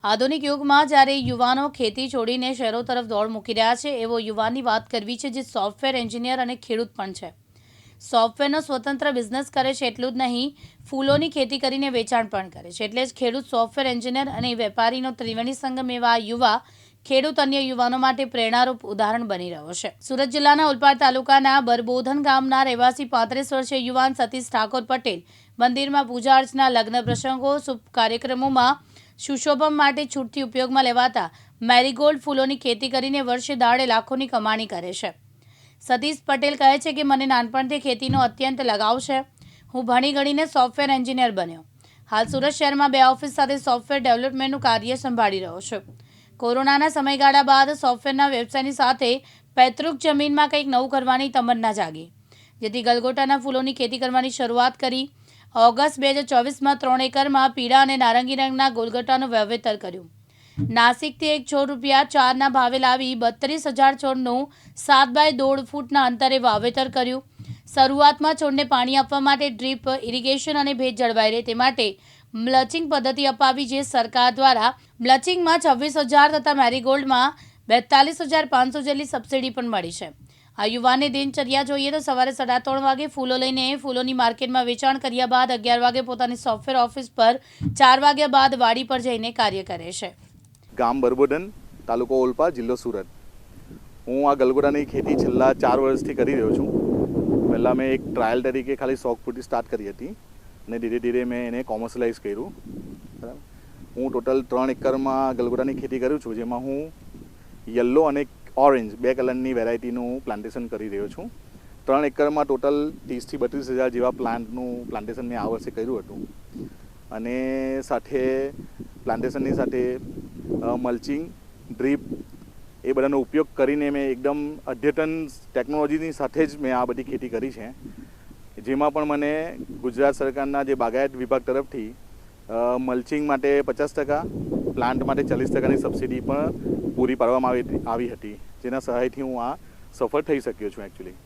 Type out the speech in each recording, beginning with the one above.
આધુનિક યુગમાં જ્યારે યુવાનો ખેતી છોડીને શહેરો તરફ દોડ મૂકી રહ્યા છે, એવો યુવાનની વાત કરવી છે જે સોફ્ટવેર એન્જિનિયર અને ખેડૂત પણ છે. સોફ્ટવેરનો સ્વતંત્ર બિઝનેસ કરે છે એટલું જ નહીં, ફૂલોની ખેતી કરીને વેચાણ પણ કરે છે. એટલે જ ખેડૂત, સોફ્ટવેર એન્જિનિયર અને વેપારીનો ત્રિવેણી સંગમ એવા આ યુવા ખેડૂત અન્ય યુવાનો માટે પ્રેરણારૂપ ઉદાહરણ બની રહ્યો છે. સુરત જિલ્લાના ઓલપાડ તાલુકાના બરબોધન ગામના રહેવાસી 35 વર્ષીય યુવાન સતીશ ઠાકોર પટેલ મંદિરમાં પૂજા અર્ચના, લગ્ન પ્રસંગો, શુભ કાર્યક્રમોમાં સુશોભન માટે છૂટથી ઉપયોગમાં લેવાતા મેરીગોલ્ડ ફૂલોની ખેતી કરીને વર્ષે દાડે લાખોની કમાણી કરે છે. સતીશ પટેલ કહે છે કે મને નાનપણથી ખેતીનો અત્યંત લગાવ છે. હું ભણી ગણીને સોફ્ટવેર એન્જિનિયર બન્યો. હાલ સુરત શહેરમાં 2 ઓફિસ સાથે સોફ્ટવેર ડેવલપમેન્ટનું કાર્ય સંભાળી રહ્યો છું. કોરોનાના સમયગાળા બાદ સોફ્ટવેરના વ્યવસાયની સાથે પૈતૃક જમીનમાં કંઈક નવું કરવાની તમન્ના જાગી, જેથી ગલગોટાના ફૂલોની ખેતી કરવાની શરૂઆત કરી. ઓગસ્ટ 2024માં 3 એકરમાં પીળા અને નારંગી રંગના ગલગોટાનું વાવેતર કર્યું. નાસિકથી એક છોડ ₹4ના ભાવે લાવી 32,000 છોડનું 7 બાય 1.5 ફૂટના અંતરે વાવેતર કર્યું. શરૂઆતમાં છોડને પાણી આપવા માટે ડ્રીપ ઇરિગેશન અને ભેજ જળવાઈ રહે તે માટે મલ્ચિંગ પદ્ધતિ અપાવી, જે સરકાર દ્વારા મલ્ચિંગમાં 26,000 તથા મેરીગોલ્ડમાં 42,500 જેટલી સબસિડી પણ મળી છે. આ યુવાનની દિનચર્યા જોઈએ તો સવારે 3:30 વાગે ફૂલો લઈને ફૂલોની માર્કેટમાં વેચાણ કર્યા બાદ 11 વાગે પોતાની સોફ્ટવેર ઓફિસ પર, 4 વાગ્યા બાદ વાડી પર જઈને કાર્ય કરે છે. ગામ બરબોધન, તાલુકો ઓલપાડ, જિલ્લો સુરત. હું આ ગલગોટાની ખેતી છેલ્લા 4 વર્ષથી કરી રહ્યો છું. પહેલાં મેં એક ટ્રાયલ તરીકે ખાલી શોખ પૂરતી સ્ટાર્ટ કરી હતી અને ધીરે ધીરે મેં એને કોમર્શિયલાઇઝ કર્યું. બરાબર. હું ટોટલ 3 એકરમાં ગલગોટાની ખેતી કરું છું, જેમાં હું યલો અને ઓરેન્જ 2 કલરની વેરાયટીનું પ્લાન્ટેશન કરી રહ્યો છું. 3 એકરમાં ટોટલ 30,000 થી 32,000 જેવા પ્લાન્ટનું પ્લાન્ટેશન મેં આ વર્ષે કર્યું હતું. અને સાથે પ્લાન્ટેશનની સાથે મલ્ચિંગ, ડ્રીપ એ બધાનો ઉપયોગ કરીને મેં એકદમ અદ્યતન ટેકનોલોજીની સાથે જ મેં આ બધી ખેતી કરી છે. જેમાં પણ મને ગુજરાત સરકારના જે બાગાયત વિભાગ તરફથી મલ્ચિંગ માટે 50%, પ્લાન્ટ માટે 40%ની સબસિડી પણ પૂરી પાડવામાં આવી હતી, જેના સહાયથી હું આ સફળ થઈ શક્યો છું એકચ્યુઅલી.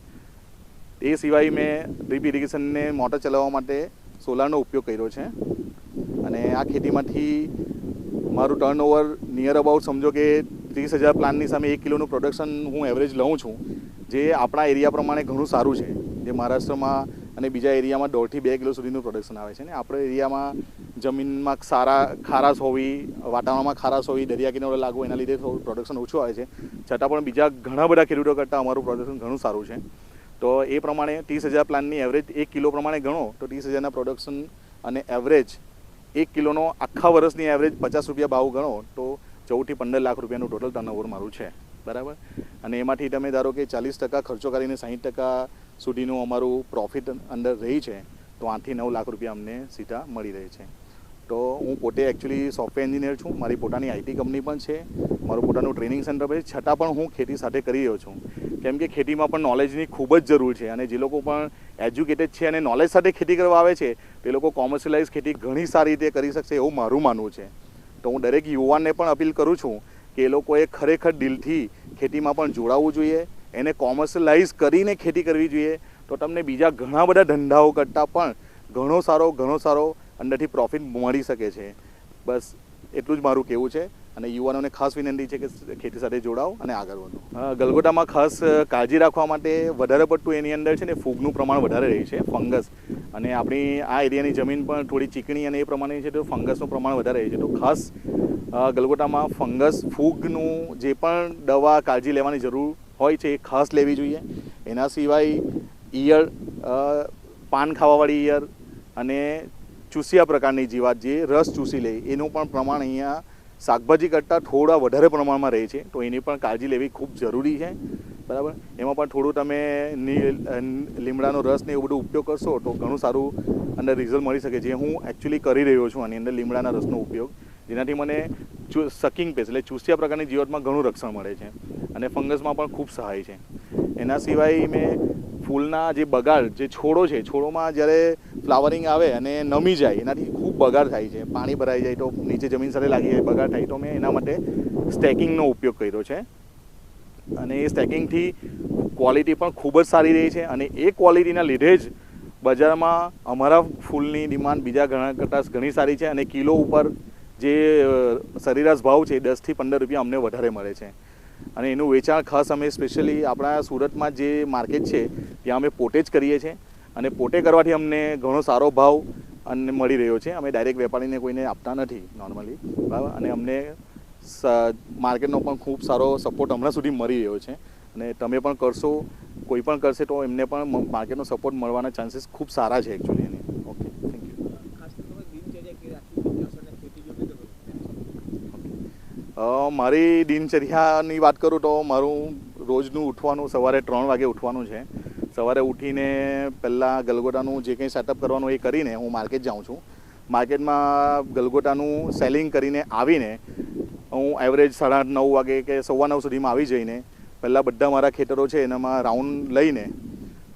એ સિવાય મેં ડ્રીપ ઇરિગેશનને મોટર ચલાવવા માટે સોલારનો ઉપયોગ કર્યો છે. અને આ ખેતીમાંથી મારું ટર્નઓવર નિયર અબાઉટ સમજો કે 30,000 પ્લાન્ટની સામે 1 કિલોનું પ્રોડક્શન હું એવરેજ લઉં છું, જે આપણા એરિયા પ્રમાણે ઘણું સારું છે. જે મહારાષ્ટ્રમાં અને બીજા એરિયામાં 1.5 થી 2 કિલો સુધીનું પ્રોડક્શન આવે છે. ને આપણા એરિયામાં જમીનમાં ખારાશ હોવી, વાતાવરણમાં ખારાશ હોવી, દરિયા કિનારે લાગવું, એના લીધે થોડું પ્રોડક્શન ઓછું આવે છે. છતાં પણ બીજા ઘણા બધા ખેડૂતો કરતાં અમારું પ્રોડક્શન ઘણું સારું છે. તો એ પ્રમાણે 30,000 પ્લાન્ટની એવરેજ 1 કિલો પ્રમાણે ગણો તો 30,000ના પ્રોડક્શન અને એવરેજ 1 કિલોનો આખા વર્ષની એવરેજ ₹50 ભાવ ગણો તો 14 થી 15 લાખ રૂપિયાનું ટોટલ ટર્નઓવર મારું છે. બરાબર. અને એમાંથી તમે ધારો કે 40% ખર્ચો કરીને 60% સુધીનું અમારું પ્રોફિટ અંદર રહી છે, તો 8 થી 9 લાખ રૂપિયા અમને સીધા મળી રહે છે. તો હું પોતે એકચ્યુઅલી સોફ્ટવેર એન્જિનિયર છું. મારી પોતાની આઈટી કંપની પણ છે, મારું પોતાનું ટ્રેનિંગ સેન્ટર પણ છે. છતાં પણ હું ખેતી સાથે કરી રહ્યો છું, કેમ કે ખેતીમાં પણ નોલેજની ખૂબ જ જરૂર છે. અને જે લોકો પણ એજ્યુકેટેડ છે અને નોલેજ સાથે ખેતી કરવા આવે છે, તે લોકો કોમર્શિયલાઇઝ ખેતી ઘણી સારી રીતે કરી શકશે એવું મારું માનવું છે. તો હું દરેક યુવાનને પણ અપીલ કરું છું કે એ લોકોએ ખરેખર દિલથી ખેતીમાં પણ જોડાવવું જોઈએ, એને કોમર્શિયલાઇઝ કરીને ખેતી કરવી જોઈએ. તો તમને બીજા ઘણા બધા ધંધાઓ કરતાં પણ ઘણો સારો અંદરથી પ્રોફિટ મળી શકે છે. બસ એટલું જ મારું કહેવું છે. અને યુવાનોને ખાસ વિનંતી છે કે ખેતી સાથે જોડાઓ અને આગળ વધો. ગલગોટામાં ખાસ કાળજી રાખવા માટે વધારે પડતું એની અંદર છે ને ફૂગનું પ્રમાણ વધારે રહે છે, ફંગસ. અને આપણી આ એરિયાની જમીન પણ થોડી ચીકણી અને એ પ્રમાણે છે, તો ફંગસનું પ્રમાણ વધારે રહે છે. તો ખાસ ગલગોટામાં ફૂગનું જે પણ દવા કાળજી લેવાની જરૂર હોય છે એ ખાસ લેવી જોઈએ. એના સિવાય ઈયળ, પાન ખાવાવાળી ઈયળ અને ચૂસિયા પ્રકારની જીવાત જે રસ ચૂસી લે, એનું પણ પ્રમાણ અહીંયા શાકભાજી કરતાં થોડા વધારે પ્રમાણમાં રહે છે. તો એની પણ કાળજી લેવી ખૂબ જરૂરી છે. બરાબર. એમાં પણ થોડું તમે લીમડાનો રસ ને એવું બધું ઉપયોગ કરશો તો ઘણું સારું અંદર રિઝલ્ટ મળી શકે, જે હું એકચ્યુઅલી કરી રહ્યો છું. આની અંદર લીમડાના રસનો ઉપયોગ, જેનાથી મને સકિંગ પેસ્ટ એટલે ચૂસિયા પ્રકારની જીવાતમાં ઘણું રક્ષણ મળે છે અને ફંગસમાં પણ ખૂબ સહાય છે. એના સિવાય મેં ફૂલના જે બગાડ, જે છોડો છે, છોડોમાં જ્યારે ફ્લાવરિંગ આવે અને નમી જાય, એનાથી ખૂબ બગાડ થાય છે. પાણી ભરાઈ જાય તો નીચે જમીન સાથે લાગી જાય, બગાડ થાય. તો મેં એના માટે સ્ટેકિંગનો ઉપયોગ કર્યો છે. અને એ સ્ટેકિંગથી ક્વોલિટી પણ ખૂબ જ સારી રહી છે. અને એ ક્વોલિટીના લીધે જ બજારમાં અમારા ફૂલની ડિમાન્ડ બીજા ઘણા કરતાં ઘણી સારી છે. અને કિલો ઉપર જે સરેરાશ ભાવ છે 10 થી 15 રૂપિયા અમને વધારે મળે છે અને એનું વેચાણ ખાસ અમે સ્પેશિયલી આપણા સુરતમાં જે માર્કેટ છે ત્યાં અમે પોતે જ કરીએ છીએ અને પોતે કરવાથી અમને ઘણો સારો ભાવ અને મળી રહ્યો છે. અમે ડાયરેક્ટ વેપારીને કોઈને આપતા નથી નોર્મલી, બરાબર, અને અમને માર્કેટનો પણ ખૂબ સારો સપોર્ટ હમણાં સુધી મળી રહ્યો છે અને તમે પણ કરશો, કોઈ પણ કરશે તો એમને પણ માર્કેટનો સપોર્ટ મળવાના ચાન્સીસ ખૂબ સારા છે એકચ્યુઅલી એને. Okay, thank you. મારી દિનચર્યાની વાત કરું તો મારું રોજનું ઉઠવાનું સવારે 3 વાગે ઉઠવાનું છે. સવારે ઉઠીને પહેલાં ગલગોટાનું જે કંઈ સેટઅપ કરવાનું એ કરીને હું માર્કેટ જાઉં છું. માર્કેટમાં ગલગોટાનું સેલિંગ કરીને આવીને હું એવરેજ 8:30-9 વાગે કે 9:15 સુધીમાં આવી જઈને પહેલાં બધા મારા ખેતરો છે એનામાં રાઉન્ડ લઈને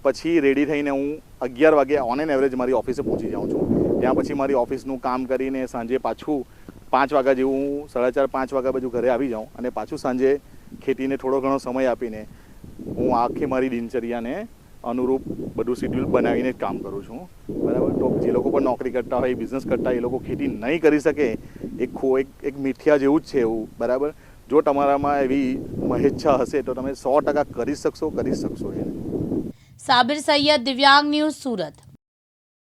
પછી રેડી થઈને હું 11 વાગે ઓન એન એવરેજ મારી ઓફિસે પહોંચી જાઉં છું. ત્યાં પછી મારી ઓફિસનું કામ કરીને સાંજે પાછું 5 વાગ્યા જેવું હું 4:30-5 વાગ્યા બાજુ ઘરે આવી જાઉં અને પાછું સાંજે ખેતીને થોડો ઘણો સમય આપીને હું આખી મારી દિનચર્યાને અનુરૂપ બધું શિડ્યુલ બનાવીને જ કામ કરું છું, બરાબર. તો જે લોકો પણ નોકરી કરતા હોય, બિઝનેસ કરતા હોય, એ લોકો ખેતી નહીં કરી શકે એક મિથ્યા જેવું જ છે એવું, બરાબર. જો તમારામાં એવી મહેચ્છા હશે તો તમે 100% કરી શકશો એને. સાબિર સૈયદ, દિવ્યાંગ ન્યૂઝ, સુરત.